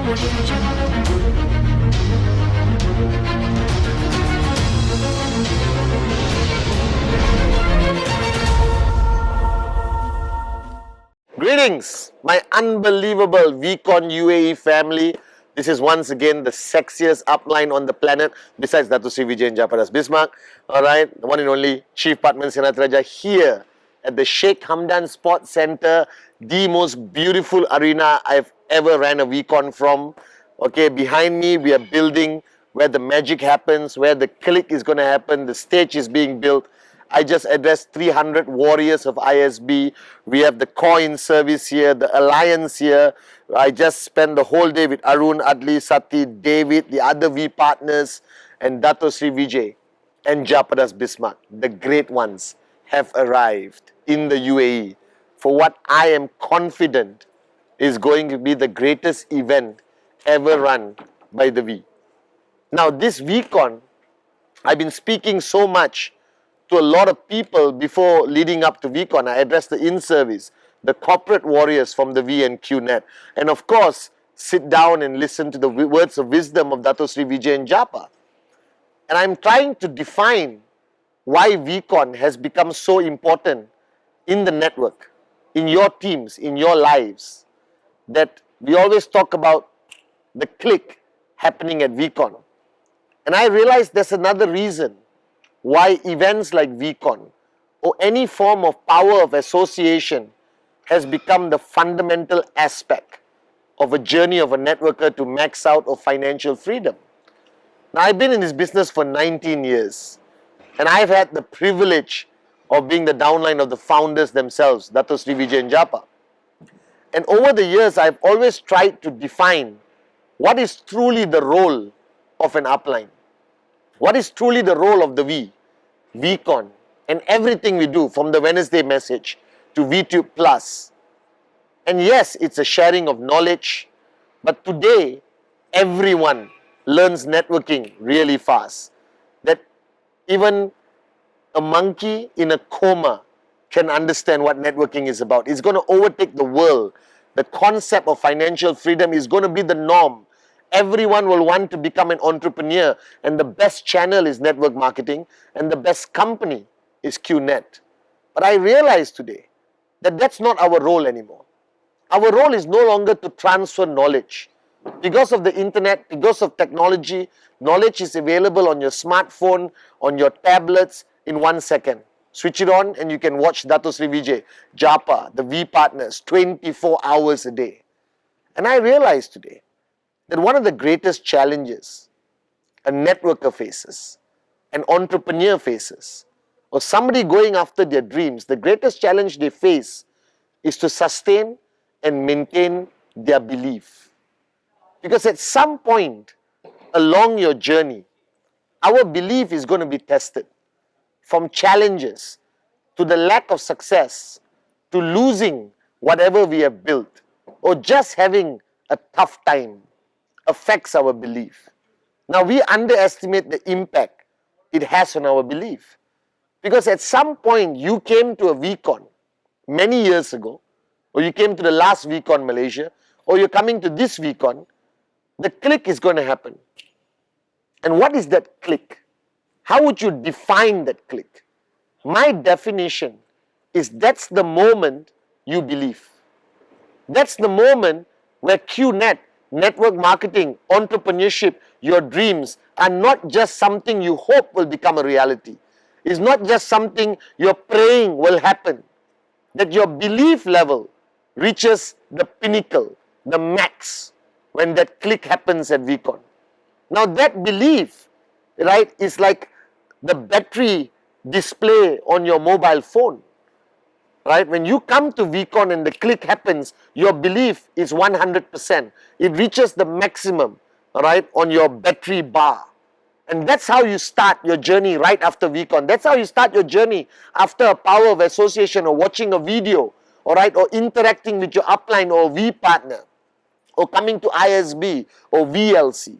Greetings, my unbelievable VCON UAE family. This is once again the sexiest upline on the planet, besides Dato Sri Vijay Japadas Bismarck. Alright, the one and only Chief Pathman Senathirajah here at the Sheikh Hamdan Sports Center, the most beautiful arena I've ever ran a VCON from. Okay, behind me we are building where the magic happens, where the click is going to happen, the stage is being built. I just addressed 300 warriors of ISB. We have the core in service here, the alliance here. I just spent the whole day with Arun, Adli, Sati, David, the other V partners, and Dato Sri Vijay and Japadas Bismarck. The great ones have arrived in the UAE for what I am confident is going to be the greatest event ever run by the V. Now this VCON, I've been speaking so much to a lot of people before leading up to VCON. I addressed the in-service, the corporate warriors from the V and QNet. And of course, sit down and listen to the words of wisdom of Dato Sri Vijay and Japa. And I'm trying to define why VCON has become so important in the network, in your teams, in your lives, that we always talk about the click happening at VCON. And I realized there's another reason why events like VCON or any form of power of association has become the fundamental aspect of a journey of a networker to max out of financial freedom. Now, I've been in this business for 19 years and I've had the privilege of being the downline of the founders themselves, Dato Sri Vijay and Japa. And over the years, I've always tried to define what is truly the role of an upline. What is truly the role of the V, VCON, and everything we do from the Wednesday message to VTube Plus. And yes, it's a sharing of knowledge, but today, everyone learns networking really fast. That even a monkey in a coma can understand what networking is about. It's going to overtake the world. The concept of financial freedom is going to be the norm. Everyone will want to become an entrepreneur, and the best channel is network marketing and the best company is QNet. But I realize today that that's not our role anymore. Our role is no longer to transfer knowledge. Because of the internet, because of technology, knowledge is available on your smartphone, on your tablets in 1 second. Switch it on and you can watch Dato Sri Vijay, Japa, the V partners 24 hours a day. And I realize today that one of the greatest challenges a networker faces, an entrepreneur faces, or somebody going after their dreams, the greatest challenge they face is to sustain and maintain their belief. Because at some point along your journey, our belief is going to be tested. From challenges to the lack of success to losing whatever we have built or just having a tough time affects our belief. Now we underestimate the impact it has on our belief. Because at some point you came to a VCON many years ago, or you came to the last VCON Malaysia, or you're coming to this VCON, the click is going to happen. And what is that click? How would you define that click? My definition is that's the moment you believe. That's the moment where QNet, network marketing, entrepreneurship, your dreams are not just something you hope will become a reality. It's not just something you're praying will happen. That your belief level reaches the pinnacle, the max, when that click happens at VCON. Now that belief, right, is like the battery display on your mobile phone. Right? When you come to VCON and the click happens, your belief is 100%. It reaches the maximum, right, on your battery bar. And that's how you start your journey right after VCON. That's how you start your journey after a power of association or watching a video, all right, or interacting with your upline or V partner, or coming to ISB or VLC.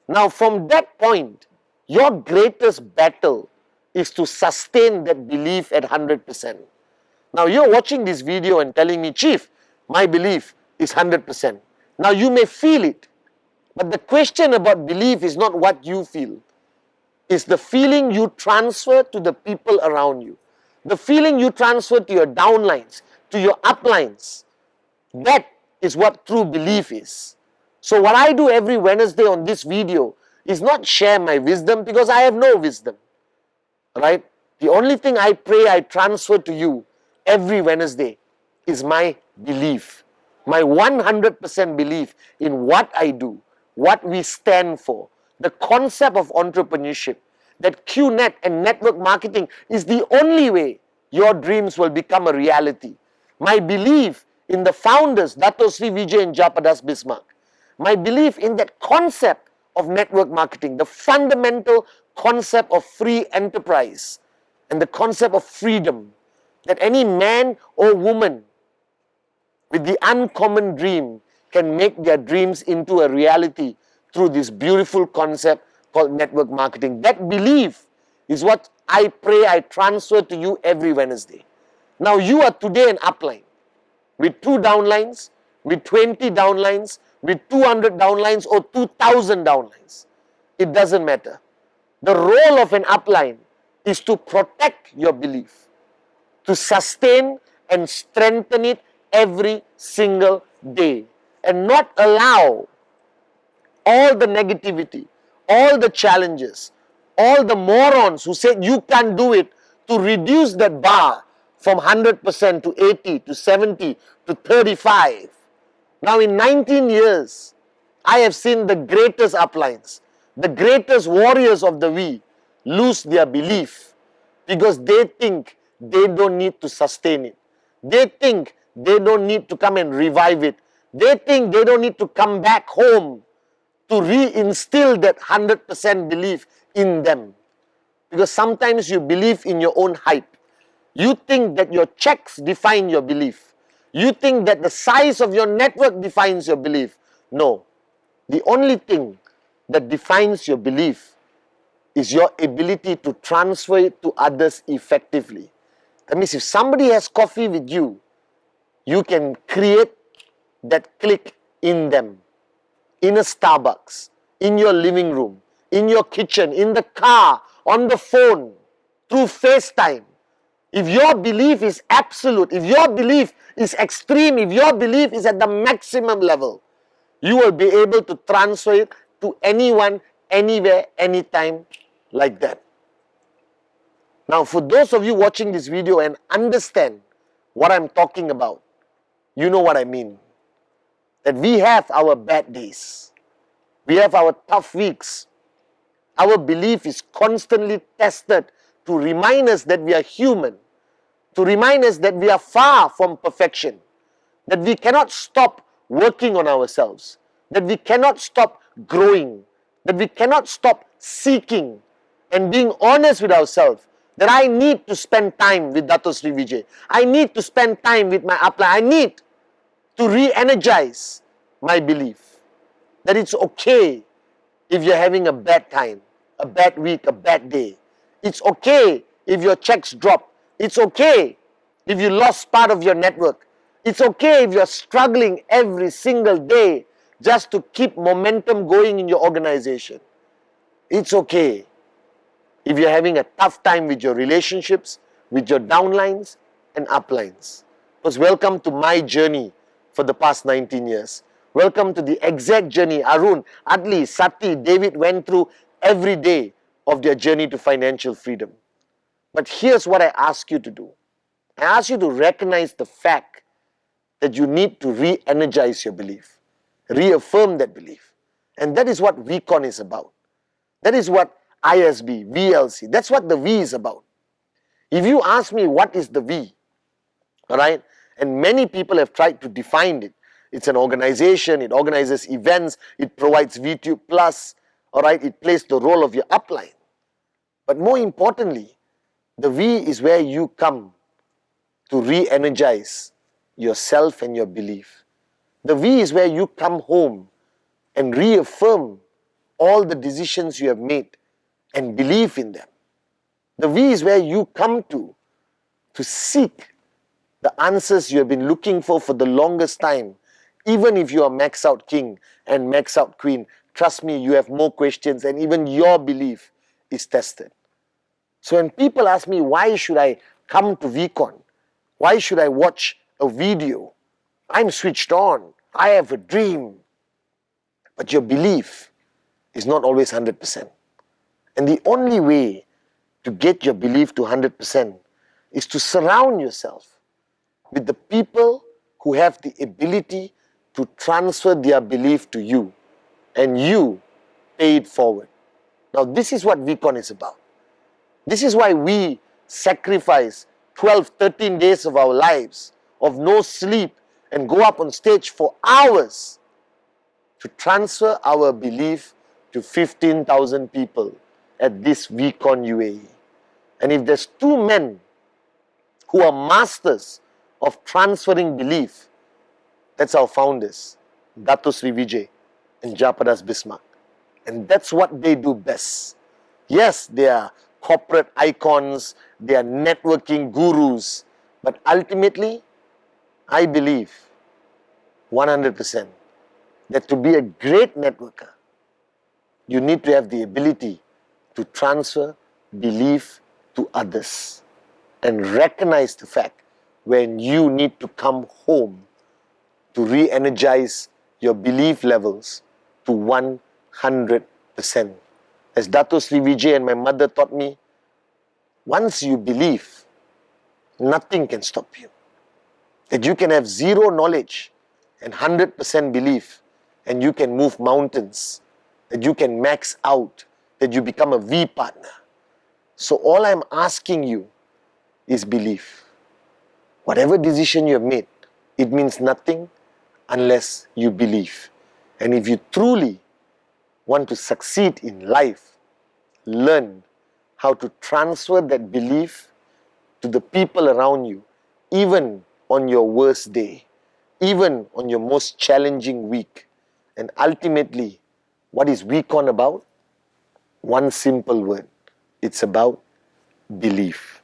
Now from that point, your greatest battle is to sustain that belief at 100%. Now you're watching this video and telling me, Chief, my belief is 100%. Now you may feel it, but the question about belief is not what you feel. It's the feeling you transfer to the people around you. The feeling you transfer to your downlines, to your uplines. That is what true belief is. So what I do every Wednesday on this video is not share my wisdom, because I have no wisdom. Right? The only thing I pray I transfer to you every Wednesday is my belief. My 100% belief in what I do, what we stand for, the concept of entrepreneurship, that QNet and network marketing is the only way your dreams will become a reality. My belief in the founders, Dato Sri Vijay and Japadas Bismarck. My belief in that concept of network marketing, the fundamental concept of free enterprise and the concept of freedom, that any man or woman with the uncommon dream can make their dreams into a reality through this beautiful concept called network marketing. That belief is what I pray I transfer to you every Wednesday. Now you are today an upline with 2 downlines, with 20 downlines, with 200 downlines or 2,000 downlines. It doesn't matter. The role of an upline is to protect your belief, to sustain and strengthen it every single day, and not allow all the negativity, all the challenges, all the morons who said you can't do it, to reduce that bar from 100% to 80 to 70 to 35. Now in 19 years, I have seen the greatest uplines, the greatest warriors of the V lose their belief because they think they don't need to sustain it. They think they don't need to come and revive it. They think they don't need to come back home to reinstill that 100% belief in them. Because sometimes you believe in your own hype. You think that your checks define your belief. You think that the size of your network defines your belief. No. The only thing that defines your belief is your ability to transfer it to others effectively. That means if somebody has coffee with you, you can create that click in them. In a Starbucks, in your living room, in your kitchen, in the car, on the phone, through FaceTime. If your belief is absolute, if your belief is extreme, if your belief is at the maximum level, you will be able to transfer it to anyone, anywhere, anytime like that. Now, for those of you watching this video and understand what I'm talking about, you know what I mean. That we have our bad days. We have our tough weeks. Our belief is constantly tested to remind us that we are human, to remind us that we are far from perfection, that we cannot stop working on ourselves, that we cannot stop growing, that we cannot stop seeking and being honest with ourselves, that I need to spend time with Dato Sri Vijay. I need to spend time with my upline. I need to re-energize my belief that it's okay if you're having a bad time, a bad week, a bad day. It's okay if your checks drop. It's okay if you lost part of your network. It's okay if you're struggling every single day just to keep momentum going in your organization. It's okay if you're having a tough time with your relationships, with your downlines and uplines. Because welcome to my journey for the past 19 years. Welcome to the exact journey Arun, Adli, Sati, David went through every day of their journey to financial freedom. But here's what I ask you to do. I ask you to recognize the fact that you need to re-energize your belief, reaffirm that belief. And that is what VCON is about. That is what ISB, VLC, that's what the V is about. If you ask me what is the V, alright, and many people have tried to define it. It's an organization, it organizes events, it provides VTube Plus, alright, it plays the role of your upline. But more importantly, the V is where you come to re-energize yourself and your belief. The V is where you come home and reaffirm all the decisions you have made and believe in them. The V is where you come to seek the answers you have been looking for the longest time Even if you are max out king and max out queen, trust me, you have more questions and even your belief is tested. So when people ask me, why should I come to VCON? Why should I watch a video? I'm switched on. I have a dream. But your belief is not always 100%. And the only way to get your belief to 100% is to surround yourself with the people who have the ability to transfer their belief to you and you pay it forward. Now this is what VCON is about. This is why we sacrifice 12, 13 days of our lives of no sleep and go up on stage for hours to transfer our belief to 15,000 people at this VCON UAE. And if there's two men who are masters of transferring belief, that's our founders, Dato Sri Vijay and Japadas Bismarck. And that's what they do best. Yes, they are corporate icons, they are networking gurus, but ultimately, I believe 100% that to be a great networker, you need to have the ability to transfer belief to others and recognize the fact when you need to come home to re-energize your belief levels to 100%. As Dato Sri Vijay and my mother taught me, once you believe, nothing can stop you. That you can have zero knowledge and 100% belief, and you can move mountains, that you can max out, that you become a V partner. So all I'm asking you is belief. Whatever decision you have made, it means nothing unless you believe. And if you truly want to succeed in life, learn how to transfer that belief to the people around you, even on your worst day, even on your most challenging week. And ultimately, what is VCON about? One simple word. It's about belief.